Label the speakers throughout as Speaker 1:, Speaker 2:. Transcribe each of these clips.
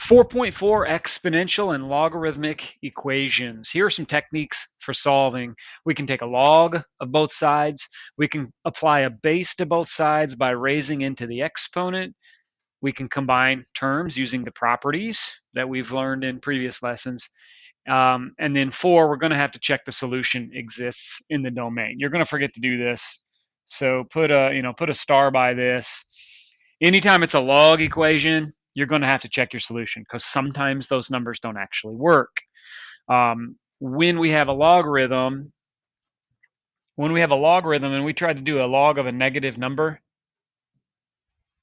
Speaker 1: 4.4 exponential and logarithmic equations. Here are some techniques for solving. We can take a log of both sides. We can apply a base to both sides by raising into the exponent. We can combine terms using the properties that we've learned in previous lessons. And then 4, we're going to have to check the solution exists in the domain. You're going to forget to do this, so put a star by this. Anytime it's a log equation, you're going to have to check your solution because sometimes those numbers don't actually work. When we have a logarithm and we try to do a log of a negative number,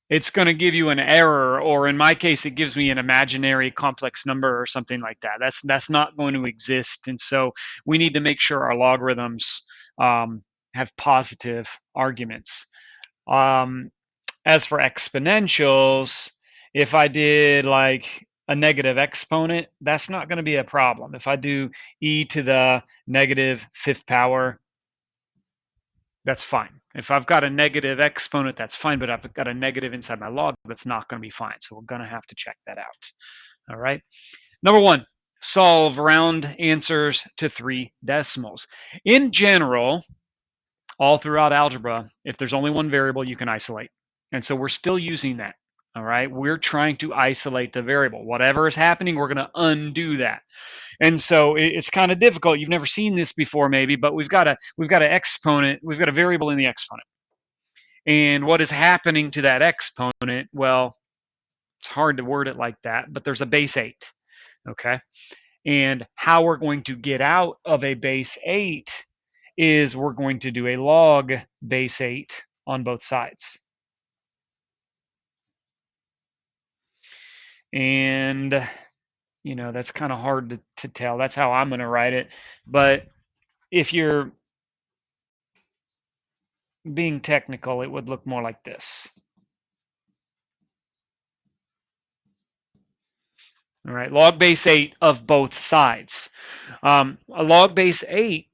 Speaker 1: it's going to give you an error, or in my case, it gives me an imaginary complex number or something like that. That's not going to exist, and so we need to make sure our logarithms have positive arguments. As for exponentials, if I did like a negative exponent, that's not going to be a problem. If I do e to the negative 5th power, that's fine. If I've got a negative exponent, that's fine, but if I've got a negative inside my log, that's not going to be fine. So we're going to have to check that out. All right. Number 1, solve round answers to 3 decimals. In general, all throughout algebra, if there's only one variable, you can isolate. And so we're still using that. All right. We're trying to isolate the variable. Whatever is happening, we're going to undo that. And so it's kind of difficult. You've never seen this before, maybe, but we've got an exponent. We've got a variable in the exponent. And what is happening to that exponent? Well, it's hard to word it like that, but there's a base 8. Okay. And how we're going to get out of a base 8 is we're going to do a log base 8 on both sides. And that's kind of hard to tell. That's how I'm going to write it. But if you're being technical, it would look more like this. All right, log base 8 of both sides. A log base 8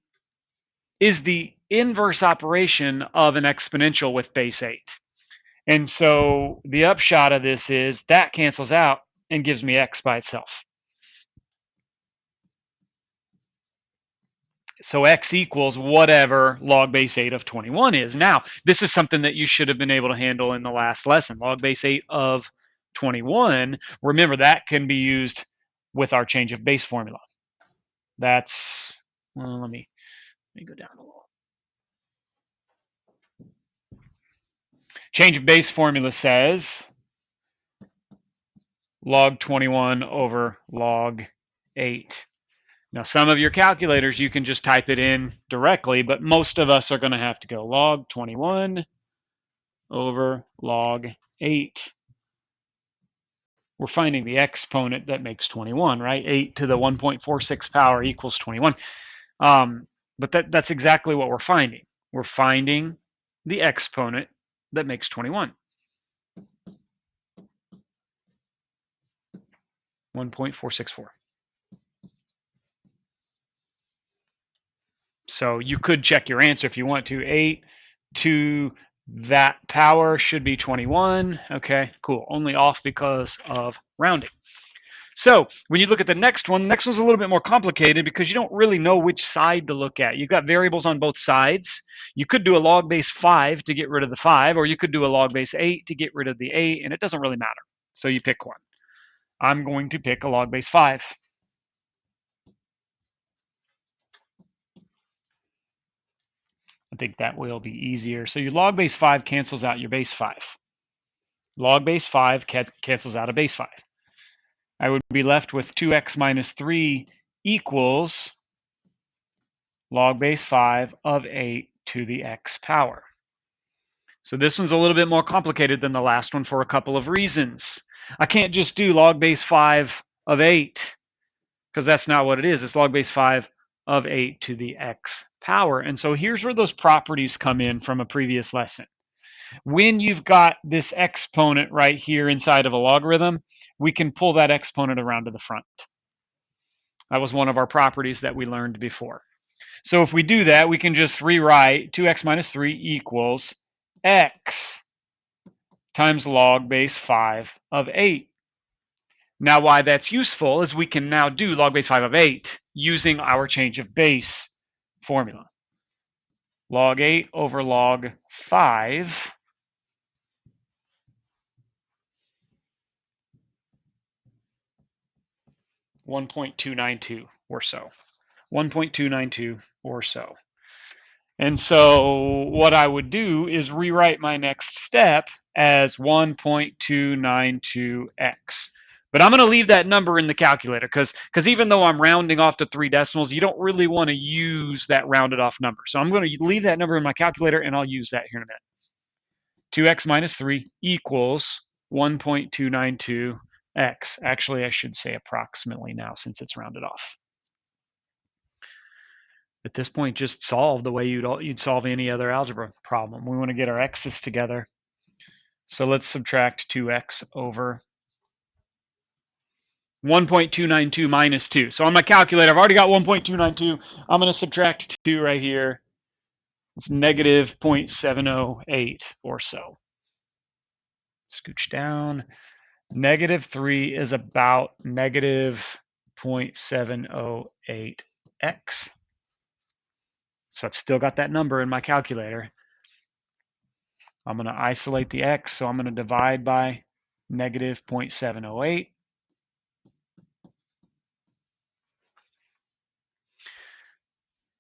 Speaker 1: is the inverse operation of an exponential with base 8. And so the upshot of this is that cancels out and gives me x by itself. So x equals whatever log base 8 of 21 is. Now, this is something that you should have been able to handle in the last lesson. Log base 8 of 21, remember that can be used with our change of base formula. That's, well, let me go down a little. Change of base formula says log 21 over log 8. Now, some of your calculators, you can just type it in directly, but most of us are going to have to go log 21 over log 8. We're finding the exponent that makes 21, right? 8 to the 1.46 power equals 21. But that's exactly what we're finding. We're finding the exponent that makes 21. 1.464. So you could check your answer if you want to. 8 to that power should be 21. Okay, cool. Only off because of rounding. So when you look at the next one, the next one's a little bit more complicated because you don't really know which side to look at. You've got variables on both sides. You could do a log base 5 to get rid of the 5, or you could do a log base 8 to get rid of the 8, and it doesn't really matter. So you pick one. I'm going to pick a log base 5. I think that will be easier. So your log base 5 cancels out your base 5. Log base 5 cancels out a base 5. I would be left with 2x minus 3 equals log base 5 of 8 to the x power. So this one's a little bit more complicated than the last one for a couple of reasons. I can't just do log base 5 of 8 because that's not what it is. It's log base 5 of 8 to the x power. And so here's where those properties come in from a previous lesson. When you've got this exponent right here inside of a logarithm, we can pull that exponent around to the front. That was one of our properties that we learned before. So if we do that, we can just rewrite 2x minus 3 equals x times log base 5 of 8. Now, why that's useful is we can now do log base 5 of 8 using our change of base formula. Log 8 over log 5 1.292 or so. 1.292 or so. And so what I would do is rewrite my next step as 1.292x. But I'm going to leave that number in the calculator because even though I'm rounding off to 3 decimals, you don't really want to use that rounded off number. So I'm going to leave that number in my calculator, and I'll use that here in a minute. 2x minus 3 equals 1.292x. Actually, I should say approximately now since it's rounded off. At this point, just solve the way you'd solve any other algebra problem. We want to get our x's together. So let's subtract 2x over 1.292 minus 2. So on my calculator, I've already got 1.292. I'm going to subtract 2 right here. It's negative 0.708 or so. Scooch down. Negative 3 is about negative 0.708x. So I've still got that number in my calculator. I'm going to isolate the x, so I'm going to divide by negative 0.708.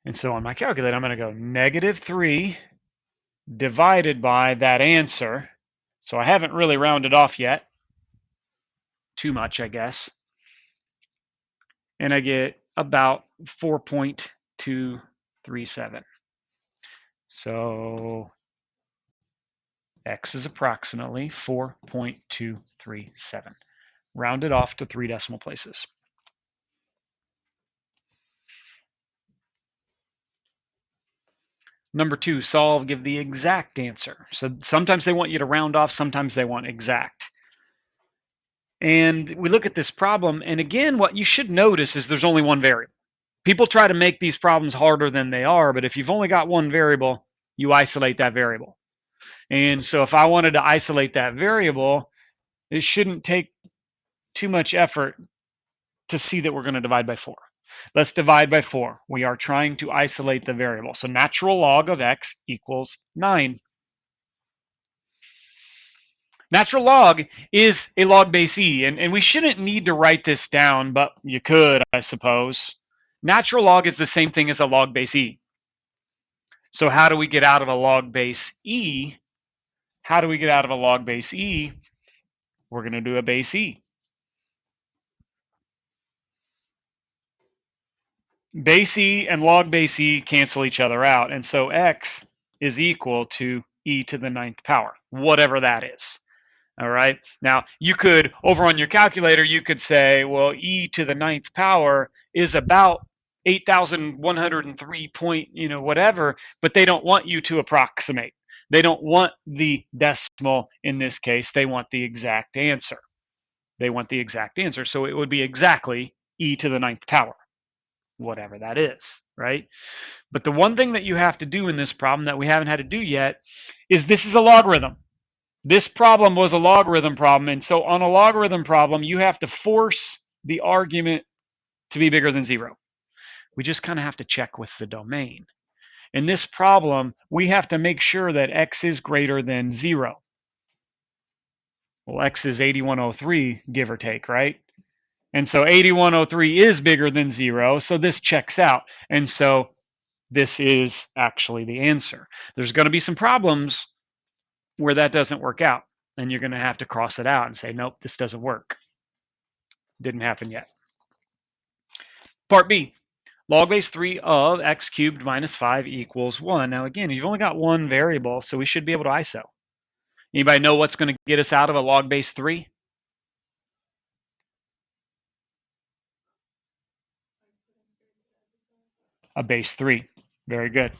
Speaker 1: And so on my calculator, I'm going to go negative 3 divided by that answer. So I haven't really rounded off yet. Too much, I guess. And I get about 4.237. So x is approximately 4.237, rounded off to 3 decimal places. Number 2, solve, give the exact answer. So sometimes they want you to round off, sometimes they want exact. And we look at this problem, and again, what you should notice is there's only one variable. People try to make these problems harder than they are, but if you've only got one variable, you isolate that variable. And so if I wanted to isolate that variable, it shouldn't take too much effort to see that we're going to divide by 4. Let's divide by 4. We are trying to isolate the variable. So natural log of x equals 9. Natural log is a log base e, and we shouldn't need to write this down, but you could, I suppose. Natural log is the same thing as a log base e. So how do we get out of a log base e? How do we get out of a log base e? We're going to do a base e. Base e and log base e cancel each other out, and so x is equal to e to the 9th power, whatever that is. All right. Now, you could, over on your calculator, you could say, well, e to the 9th power is about 8,103 point, whatever, but they don't want you to approximate. They don't want the decimal in this case. They want the exact answer. They want the exact answer. So it would be exactly e to the 9th power, whatever that is, right? But the one thing that you have to do in this problem that we haven't had to do yet is this is a logarithm. This problem was a logarithm problem, and so on a logarithm problem, you have to force the argument to be bigger than 0. We just kind of have to check with the domain. In this problem, we have to make sure that x is greater than 0. Well, x is 8103, give or take, right? And so 8103 is bigger than 0, so this checks out. And so this is actually the answer. There's going to be some problems where that doesn't work out, and you're going to have to cross it out and say, nope, this doesn't work. Didn't happen yet. Part B, log base 3 of x cubed minus 5 equals 1. Now again, you've only got one variable, so we should be able to ISO. Anybody know what's going to get us out of a log base 3? A base 3. Very good.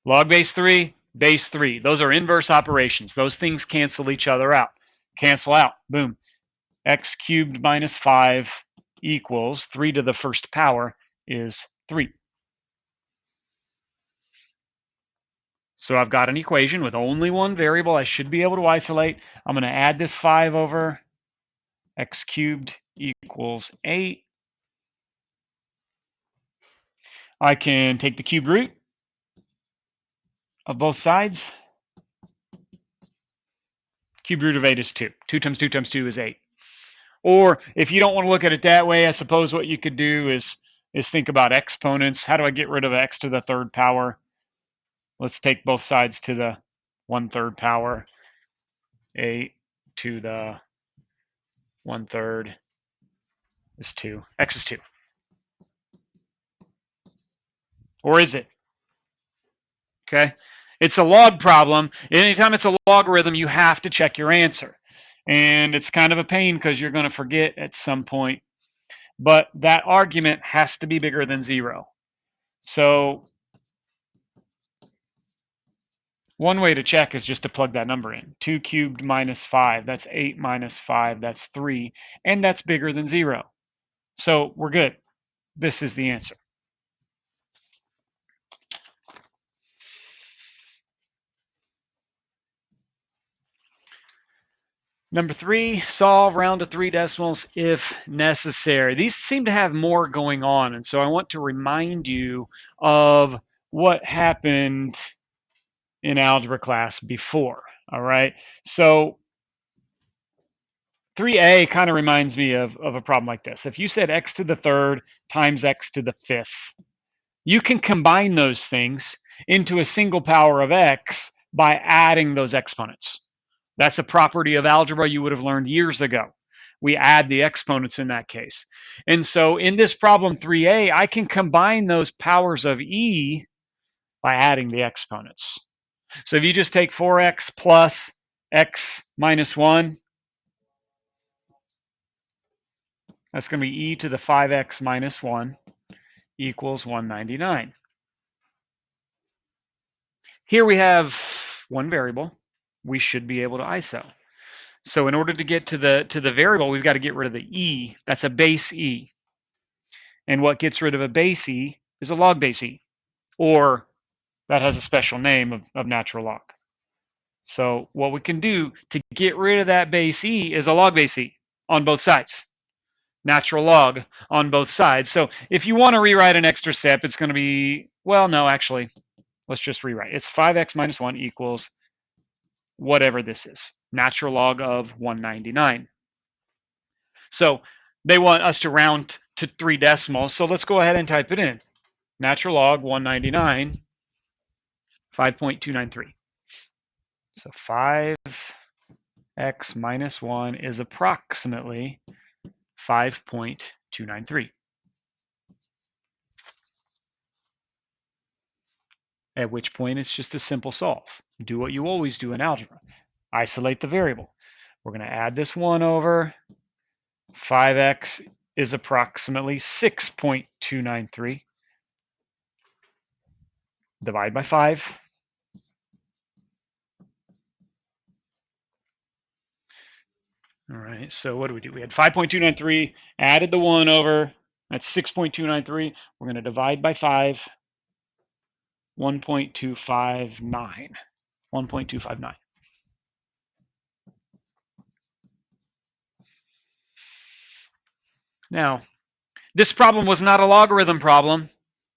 Speaker 1: Log base 3, base 3. Those are inverse operations. Those things cancel each other out. Cancel out. Boom. X cubed minus 5 equals 3 to the 1st power is 3. So I've got an equation with only one variable I should be able to isolate. I'm going to add this 5 over x cubed equals 8. I can take the cube root of both sides. Cube root of 8 is 2. 2 times 2 times 2 is 8. Or if you don't want to look at it that way, I suppose what you could do is think about exponents. How do I get rid of x to the third power? Let's take both sides to the 1/3 power. 8 to the 1/3 is 2. X is 2. Or is it? Okay. It's a log problem. Anytime it's a logarithm, you have to check your answer. And it's kind of a pain because you're going to forget at some point. But that argument has to be bigger than 0. So one way to check is just to plug that number in. 2 cubed minus 5, that's 8 minus 5, that's 3. And that's bigger than 0. So we're good. This is the answer. Number 3, solve round to 3 decimals if necessary. These seem to have more going on, and so I want to remind you of what happened in algebra class before. All right, so 3a kind of reminds me of a problem like this. If you said x to the third times x to the fifth, you can combine those things into a single power of x by adding those exponents. That's a property of algebra you would have learned years ago. We add the exponents in that case. And so in this problem 3a, I can combine those powers of e by adding the exponents. So if you just take 4x plus x minus 1, that's going to be e to the 5x minus 1 equals 199. Here we have one variable. We should be able to ISO. So in order to get to the variable, we've got to get rid of the e. That's a base e. And what gets rid of a base e is a log base e, or that has a special name of natural log. So what we can do to get rid of that base e is a log base e on both sides. Natural log on both sides. So if you want to rewrite an extra step, it's going to be, well, no, actually, let's just rewrite. It's 5x minus 1 equals whatever this is, natural log of 199. So they want us to round to 3 decimals. So let's go ahead and type it in. Natural log 199, 5.293. So 5x minus 1 is approximately 5.293. At which point it's just a simple solve. Do what you always do in algebra. Isolate the variable. We're going to add this 1 over. 5x is approximately 6.293. Divide by 5. All right, so what do? We had 5.293, added the 1 over. That's 6.293. We're going to divide by 5. 1.259. 1.259. Now, this problem was not a logarithm problem.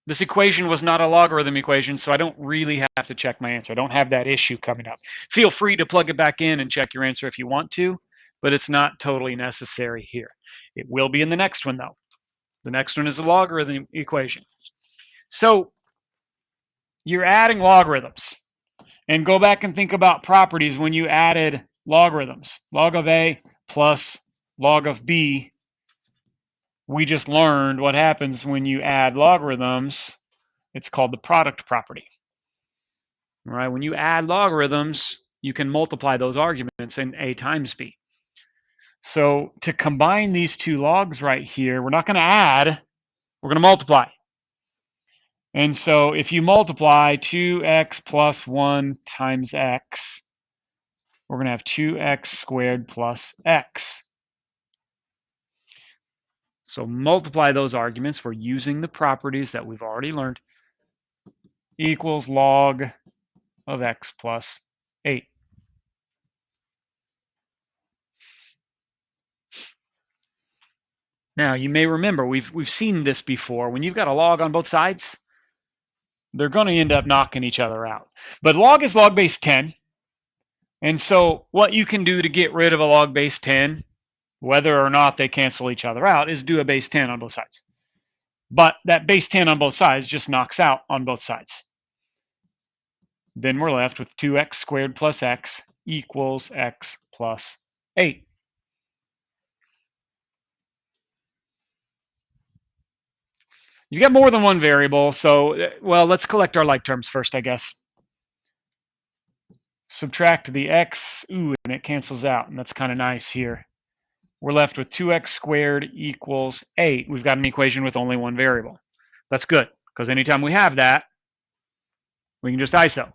Speaker 1: This equation was not a logarithm equation, so I don't really have to check my answer. I don't have that issue coming up. Feel free to plug it back in and check your answer if you want to, but it's not totally necessary here. It will be in the next one, though. The next one is a logarithm equation. So you're adding logarithms. And go back and think about properties when you added logarithms. Log of A plus log of B. We just learned what happens when you add logarithms. It's called the product property. All right, when you add logarithms, you can multiply those arguments in A times B. So to combine these two logs right here, we're not going to add, we're going to multiply. And so if you multiply 2x plus 1 times x, we're going to have 2x squared plus x. So multiply those arguments. We're using the properties that we've already learned. Equals log of x plus 8. Now, you may remember, we've seen this before. When you've got a log on both sides, they're going to end up knocking each other out. But log is log base 10. And so what you can do to get rid of a log base 10, whether or not they cancel each other out, is do a base 10 on both sides. But that base 10 on both sides just knocks out on both sides. Then we're left with 2x squared plus x equals x plus 8. You get more than one variable, so, well, let's collect our like terms first, I guess. Subtract the x, ooh, and it cancels out, and that's kind of nice here. We're left with 2x squared equals 8. We've got an equation with only one variable. That's good, because anytime we have that, we can just ISO.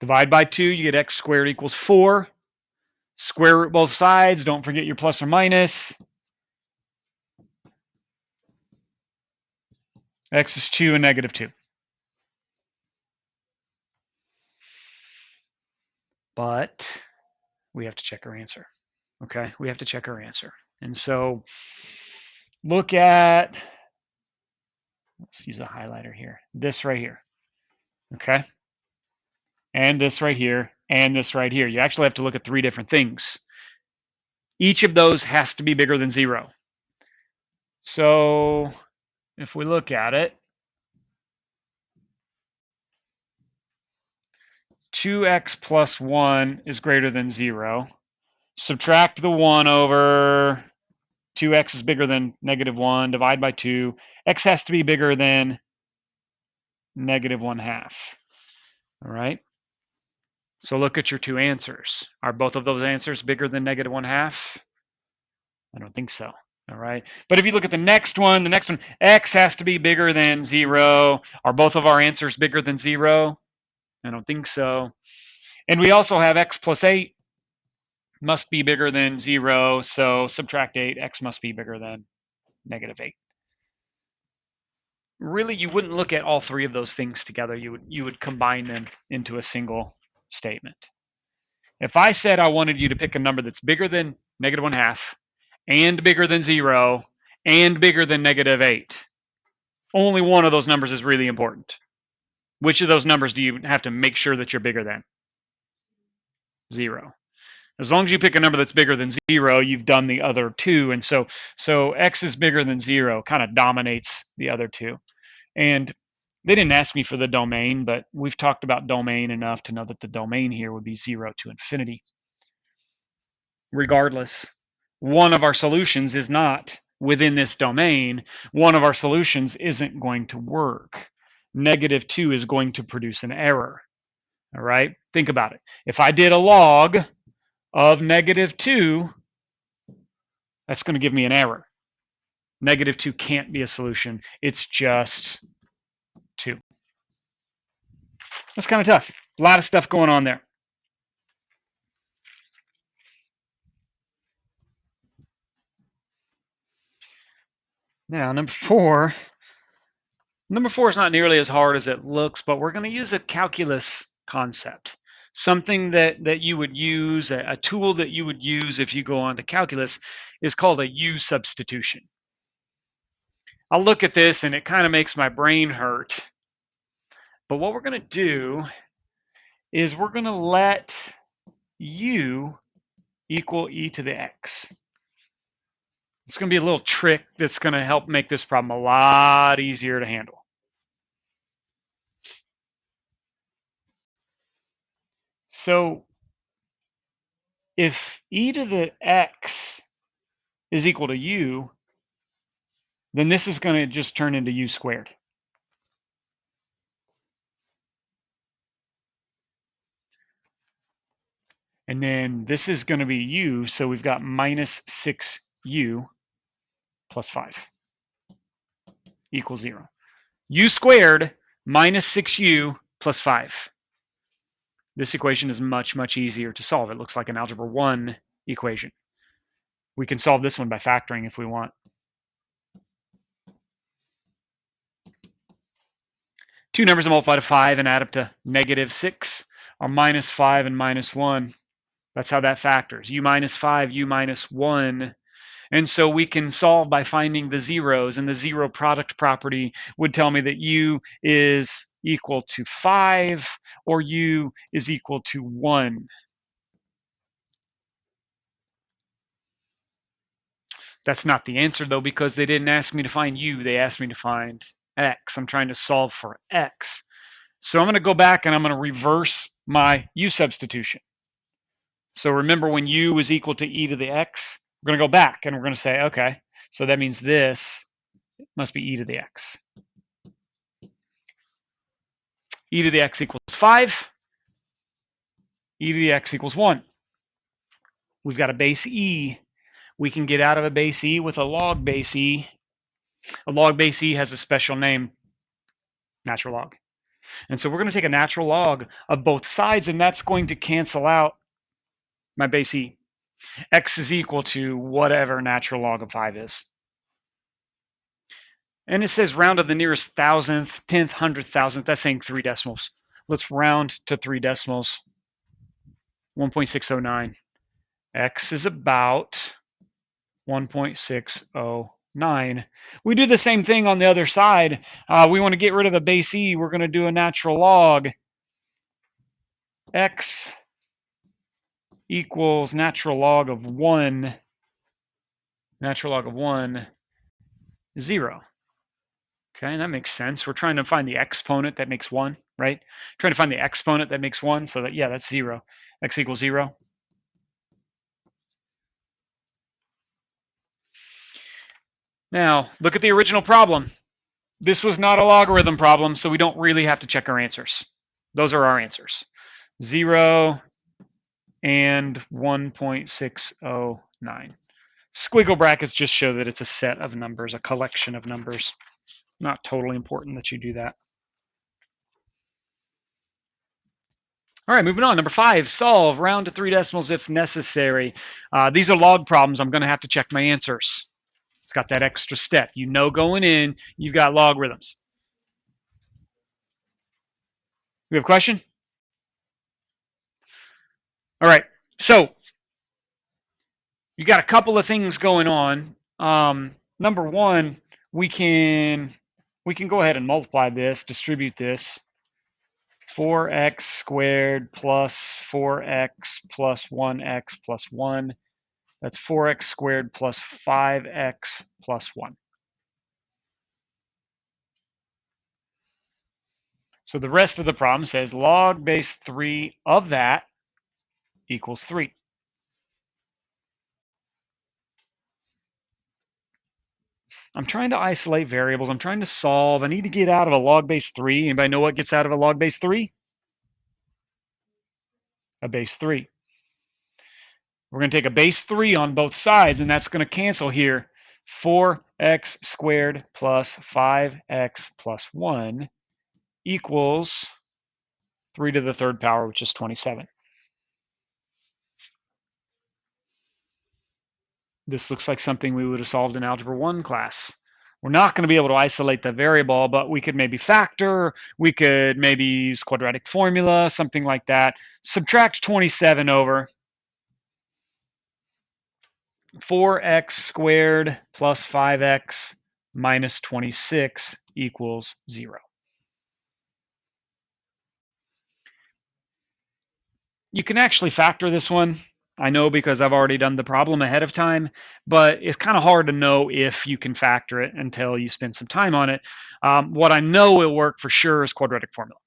Speaker 1: Divide by 2, you get x squared equals 4. Square root both sides. Don't forget your plus or minus. X is 2 and negative 2. But we have to check our answer. Okay, we have to check our answer. And so look at, let's use a highlighter here, this right here. Okay, and this right here, and this right here. You actually have to look at 3 different things. Each of those has to be bigger than 0. So if we look at it, 2x plus 1 is greater than 0. Subtract the 1 over 2x is bigger than negative 1. Divide by 2. X has to be bigger than negative 1/2. All right. So look at your 2 answers. Are both of those answers bigger than negative 1/2? I don't think so. All right. But if you look at the next one, x has to be bigger than 0. Are both of our answers bigger than 0? I don't think so. And we also have x plus 8 must be bigger than 0. So subtract 8, x must be bigger than negative 8. Really, you wouldn't look at all 3 of those things together. You would combine them into a single statement. If I said I wanted you to pick a number that's bigger than negative 1/2 and bigger than 0 and bigger than negative 8, only one of those numbers is really important. Which of those numbers do you have to make sure that you're bigger than? 0. As long as you pick a number that's bigger than 0, you've done the other 2. And so x is bigger than 0 kind of dominates the other 2. And they didn't ask me for the domain, but we've talked about domain enough to know that the domain here would be 0 to infinity. Regardless, one of our solutions is not within this domain. One of our solutions isn't going to work. Negative 2 is going to produce an error. All right, think about it. If I did a log of negative 2, that's going to give me an error. Negative 2 can't be a solution. It's just 2. That's kind of tough. A lot of stuff going on there. Now, number 4. Number 4 is not nearly as hard as it looks, but we're going to use a calculus concept. Something that you would use, a tool that you would use if you go on to calculus is called a U substitution. I'll look at this and it kind of makes my brain hurt. But what we're going to do is we're going to let U equal e to the x. It's going to be a little trick that's going to help make this problem a lot easier to handle. So if e to the x is equal to u, then this is going to just turn into u squared. And then this is going to be u, so we've got minus 6u plus 5 equals 0. U squared minus 6u plus 5. This equation is much, much easier to solve. It looks like an algebra 1 equation. We can solve this one by factoring if we want. Two numbers that multiply to 5 and add up to negative 6 are minus 5 and minus 1. That's how that factors. U minus 5, U minus 1. And so we can solve by finding the zeros, and the zero product property would tell me that U is equal to 5 or U is equal to 1. That's not the answer though, because they didn't ask me to find U, they asked me to find X. I'm trying to solve for X. So I'm going to go back and I'm going to reverse my U substitution. So remember, when U is equal to e to the x, we're going to go back and we're going to say, okay, so that means this must be e to the x. E to the x equals 5. E to the x equals 1. We've got a base e. We can get out of a base e with a log base e. A log base e has a special name, natural log. And so we're going to take a natural log of both sides, and that's going to cancel out my base e. X is equal to whatever natural log of 5 is. And it says round to the nearest thousandth, tenth, hundredth, thousandth. That's saying 3 decimals. Let's round to 3 decimals. 1.609. X is about 1.609. We do the same thing on the other side. We want to get rid of a base e. We're going to do a natural log. X equals natural log of 1. Natural log of 1 is 0. Okay, that makes sense. We're trying to find the exponent that makes 1, right? Trying to find the exponent that makes 1, so that, yeah, that's 0. X equals 0. Now, look at the original problem. This was not a logarithm problem, so we don't really have to check our answers. Those are our answers. 0 and 1.609. Squiggle brackets just show that it's a set of numbers, a collection of numbers. Not totally important that you do that. All right, moving on. Number 5, solve, round to 3 decimals if necessary. These are log problems. I'm going to have to check my answers. It's got that extra step. You know, going in, you've got logarithms. We have a question? All right, so you got a couple of things going on. Number 1, we can go ahead and multiply this, distribute this. 4x squared plus 4x plus 1x plus 1. That's 4x squared plus 5x plus 1. So the rest of the problem says log base 3 of that equals 3. I'm trying to isolate variables. I'm trying to solve. I need to get out of a log base 3. Anybody know what gets out of a log base 3? A base 3. We're going to take a base 3 on both sides, and that's going to cancel here. 4x squared plus 5x plus 1 equals 3 to the 3rd power, which is 27. This looks like something we would have solved in Algebra 1 class. We're not going to be able to isolate the variable, but we could maybe factor. We could maybe use quadratic formula, something like that. Subtract 27 over 4x squared plus 5x minus 26 equals 0. You can actually factor this one. I know because I've already done the problem ahead of time, but it's kind of hard to know if you can factor it until you spend some time on it. What I know will work for sure is quadratic formula.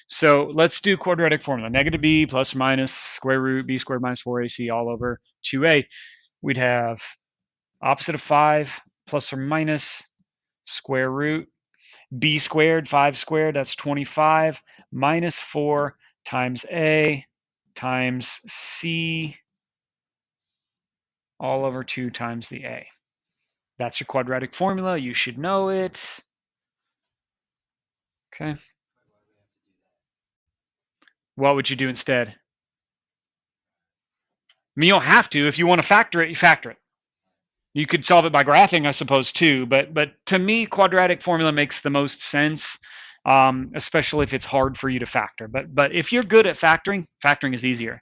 Speaker 1: So let's do quadratic formula. Negative b plus or minus square root b squared minus 4ac all over 2a. We'd have opposite of 5 plus or minus square root b squared, 5 squared, that's 25, minus 4 times a times c all over 2 times the a. That's your quadratic formula. You should know it. Okay. What would you do instead? I mean, you don't have to. If you want to factor it, you factor it. You could solve it by graphing, I suppose, too. But to me, quadratic formula makes the most sense, especially if it's hard for you to factor. But if you're good at factoring, factoring is easier.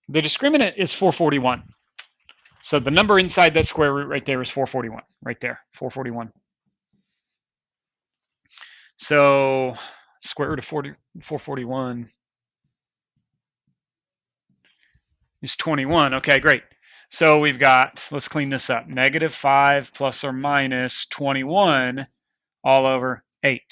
Speaker 1: The discriminant is 441. So the number inside that square root right there is 441, right there, 441. So square root of 441 is 21. Okay, great. So we've got, let's clean this up, negative 5 plus or minus 21 all over 8.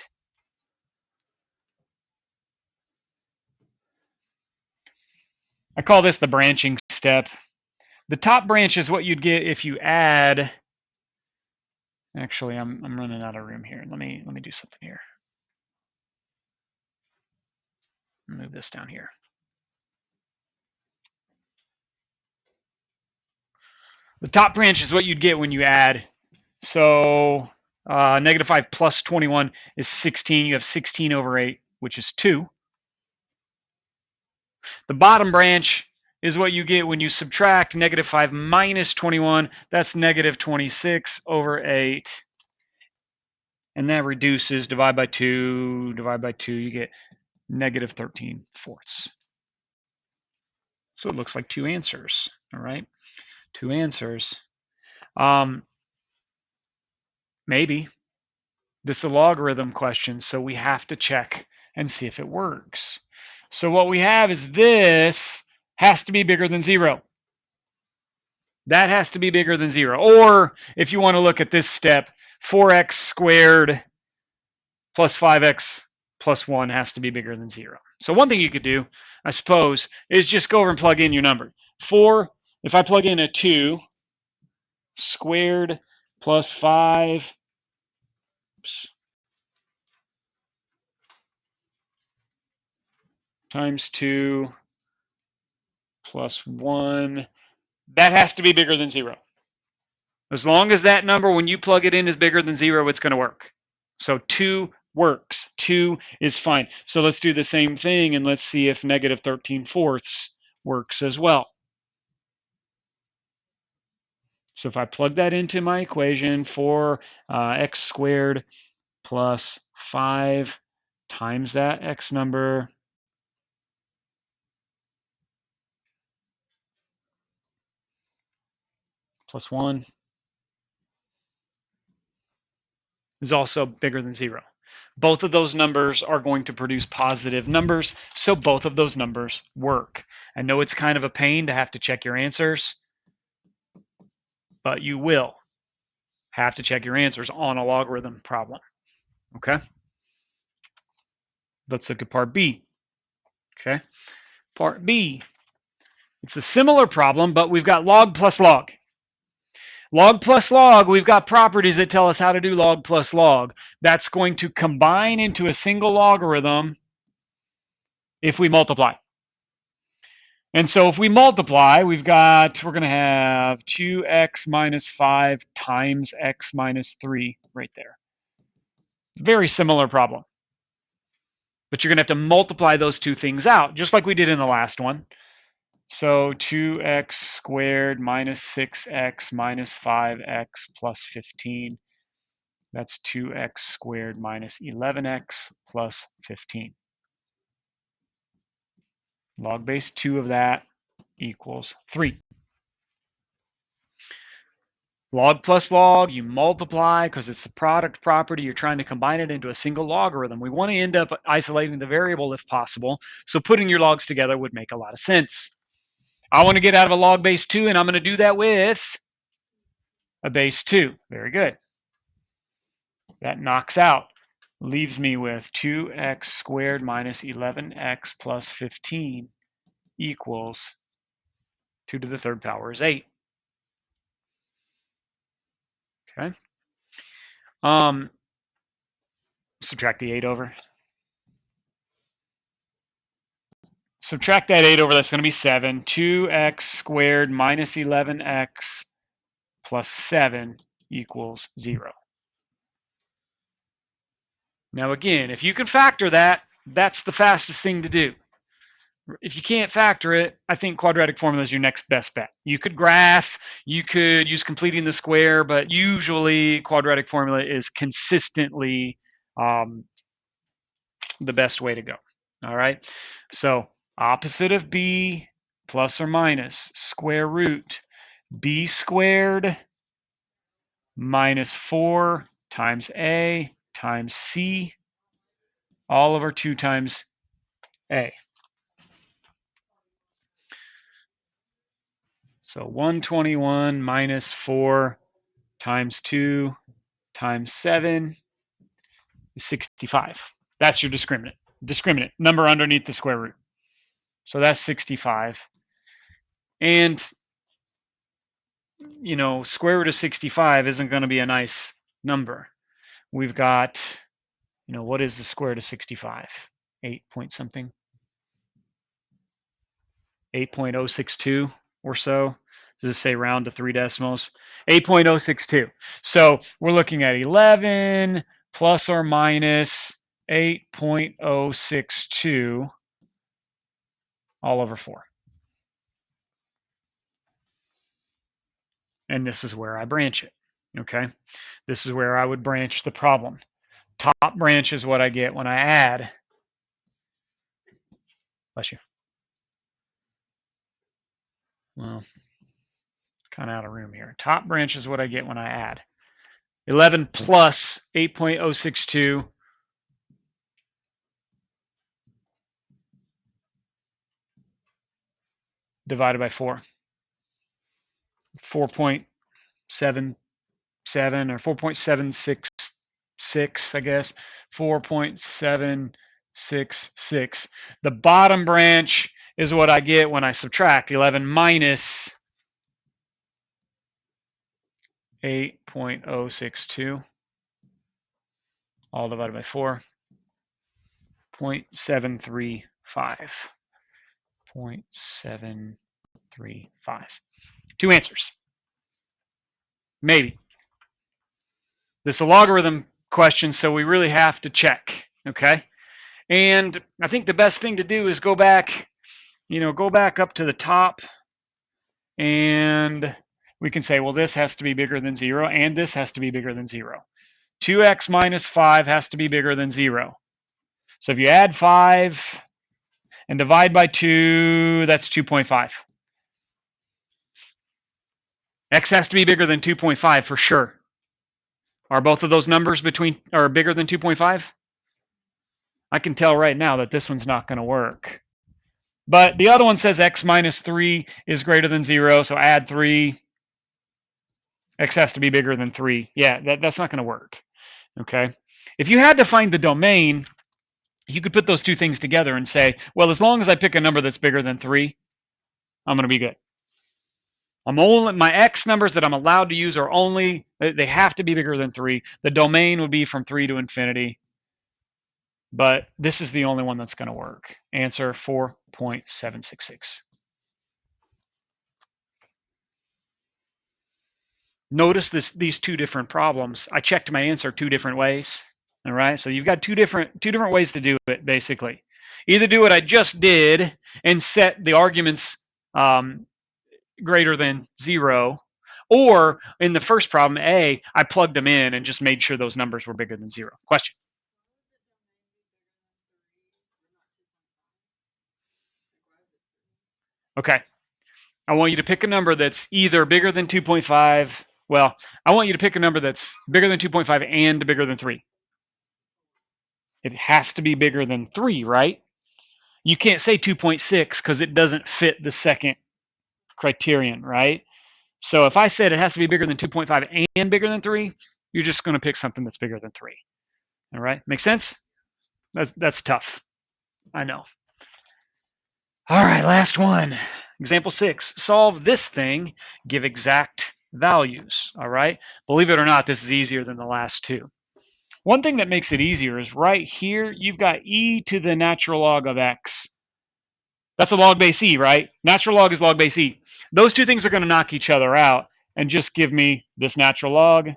Speaker 1: I call this the branching step. The top branch is what you'd get if you add. Actually, I'm running out of room here. Let me do something here. Move this down here. The top branch is what you'd get when you add. So negative 5 plus 21 is 16. You have 16 over 8, which is 2. The bottom branch is what you get when you subtract negative 5 minus 21. That's negative 26 over 8. And that reduces, divide by 2, you get negative 13/4. So it looks like 2 answers, all right? 2 answers. Maybe. This is a logarithm question, so we have to check and see if it works. So what we have is this has to be bigger than 0. That has to be bigger than 0. Or if you want to look at this step, 4x squared plus 5x plus 1 has to be bigger than 0. So one thing you could do, I suppose, is just go over and plug in your number. 4, if I plug in a 2 squared plus 5, times 2 plus 1, that has to be bigger than 0. As long as that number, when you plug it in, is bigger than 0, it's going to work. So 2 works. 2 is fine. So let's do the same thing, and let's see if negative 13/4 works as well. So if I plug that into my equation, 4x squared plus 5 times that x number plus 1 is also bigger than 0. Both of those numbers are going to produce positive numbers, so both of those numbers work. I know it's kind of a pain to have to check your answers, but you will have to check your answers on a logarithm problem, okay? Let's look at part B, okay? Part B, it's a similar problem, but we've got log plus log. Log plus log, we've got properties that tell us how to do log plus log. That's going to combine into a single logarithm if we multiply. And so if we multiply, we're going to have 2x minus 5 times x minus 3 right there. Very similar problem. But you're going to have to multiply those two things out, just like we did in the last one. So 2x squared minus 6x minus 5x plus 15. That's 2x squared minus 11x plus 15. Log base 2 of that equals 3. Log plus log, you multiply because it's a product property. You're trying to combine it into a single logarithm. We want to end up isolating the variable if possible. So putting your logs together would make a lot of sense. I want to get out of a log base 2, and I'm going to do that with a base 2. Very good. That knocks out. Leaves me with 2x squared minus 11x plus 15 equals 2 to the third power is 8. Okay. Subtract the 8 over. Subtract that 8 over, that's going to be 7. 2x squared minus 11x plus 7 equals 0. Now again, if you can factor that, that's the fastest thing to do. If you can't factor it, I think quadratic formula is your next best bet. You could graph, you could use completing the square, but usually quadratic formula is consistently the best way to go. All right, so opposite of B plus or minus square root b squared minus 4 times a times c all over 2 times a. So 121 minus 4 times 2 times 7 is 65. That's your discriminant. Discriminant, number underneath the square root. So that's 65. And, you know, square root of 65 isn't going to be a nice number. We've got, you know, what is the square root of 65? 8 point something. 8.062 or so. Does it say round to 3 decimals? 8.062. So we're looking at 11 plus or minus 8.062 all over 4. And this is where I branch it, okay? This is where I would branch the problem. Top branch is what I get when I add. Bless you. Well, kind of out of room here. Top branch is what I get when I add. 11 plus 8.062 divided by 4. 4.77 or 4.766, I guess. 4.766. The bottom branch is what I get when I subtract 11 minus 8.062 all divided by 4. 0.735. 0.735. 2 answers. Maybe. This is a logarithm question, so we really have to check, okay? And I think the best thing to do is go back, you know, go back up to the top, and we can say, well, this has to be bigger than 0, and this has to be bigger than 0. 2x minus 5 has to be bigger than 0. So if you add 5 and divide by 2, that's 2.5. X has to be bigger than 2.5 for sure. Are both of those numbers bigger than 2.5? I can tell right now that this one's not going to work. But the other one says x minus 3 is greater than 0, so add 3. X has to be bigger than 3. Yeah, that's not going to work. Okay. If you had to find the domain, you could put those two things together and say, well, as long as I pick a number that's bigger than 3, I'm going to be good. My x numbers that I'm allowed to use are only, they have to be bigger than 3. The domain would be from 3 to infinity. But this is the only one that's going to work. Answer 4.766. Notice these two different problems. I checked my answer 2 different ways. All right, so you've got two different ways to do it, basically. Either do what I just did and set the arguments greater than 0, or in the first problem, A, I plugged them in and just made sure those numbers were bigger than 0. Question? Okay. I want you to pick a number that's either bigger than 2.5. Well, I want you to pick a number that's bigger than 2.5 and bigger than 3. It has to be bigger than 3, right? You can't say 2.6 because it doesn't fit the second criterion, right? So if I said it has to be bigger than 2.5 and bigger than 3, you're just going to pick something that's bigger than 3. All right? Make sense? That's tough. I know. All right, last one. Example 6. Solve this thing. Give exact values. All right? Believe it or not, this is easier than the last two. One thing that makes it easier is right here, you've got e to the natural log of x. That's a log base e, right? Natural log is log base e. Those two things are going to knock each other out and just give me this natural log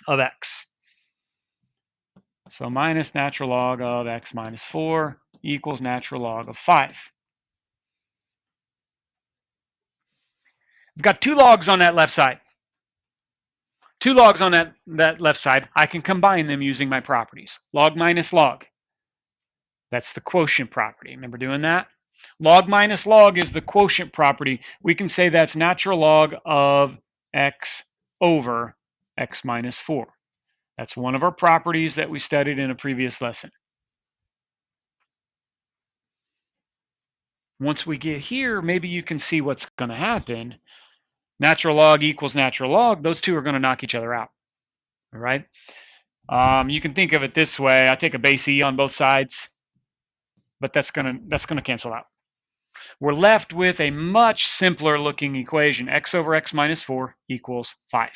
Speaker 1: of x. So minus natural log of x minus 4 equals natural log of 5. I've got 2 logs on that left side. 2 logs on that left side. I can combine them using my properties. Log minus log. That's the quotient property. Remember doing that? Log minus log is the quotient property. We can say that's natural log of x over x minus 4. That's one of our properties that we studied in a previous lesson. Once we get here, maybe you can see what's going to happen. Natural log equals natural log. Those two are going to knock each other out. All right. You can think of it this way. I take a base e on both sides, but that's gonna cancel out. We're left with a much simpler looking equation. X over x minus 4 equals 5.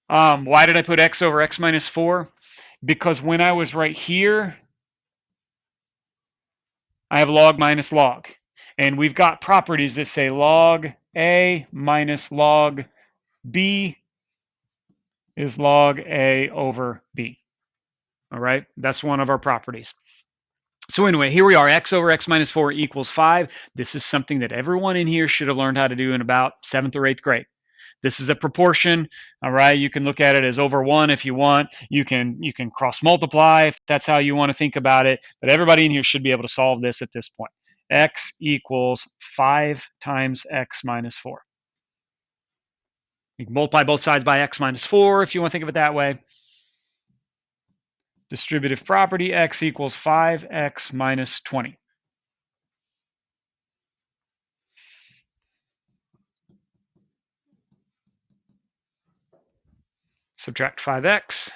Speaker 1: Why did I put x over x minus 4? Because when I was right here, I have log minus log. And we've got properties that say log A minus log B is log A over B. All right, that's one of our properties. So anyway, here we are, x over x minus 4 equals 5. This is something that everyone in here should have learned how to do in about 7th or 8th grade. This is a proportion, all right? You can look at it as over 1 if you want. You can cross multiply if that's how you want to think about it. But everybody in here should be able to solve this at this point. X equals 5 times x minus 4. You can multiply both sides by x minus 4 if you want to think of it that way. Distributive property, x equals 5x minus 20. Subtract 5x.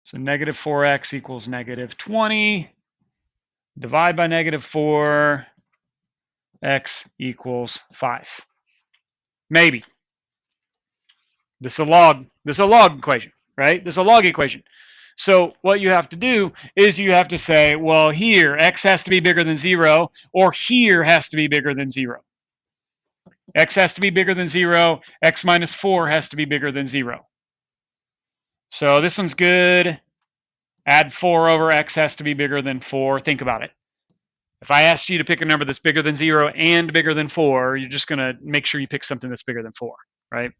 Speaker 1: So negative 4x equals negative 20. Divide by negative 4, x equals 5. Maybe. This is a log equation, right? This is a log equation. So what you have to do is you have to say, well, here, x has to be bigger than 0, or here has to be bigger than 0. X has to be bigger than 0. X minus 4 has to be bigger than 0. So this one's good. Add 4 over x has to be bigger than 4. Think about it. If I asked you to pick a number that's bigger than 0 and bigger than 4, you're just going to make sure you pick something that's bigger than 4, right?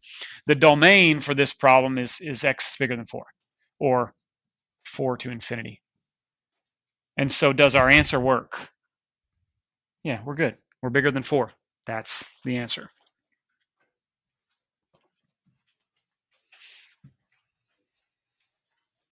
Speaker 1: The domain for this problem is x is bigger than 4, or 4 to infinity. And so does our answer work? Yeah, we're good. We're bigger than 4. That's the answer.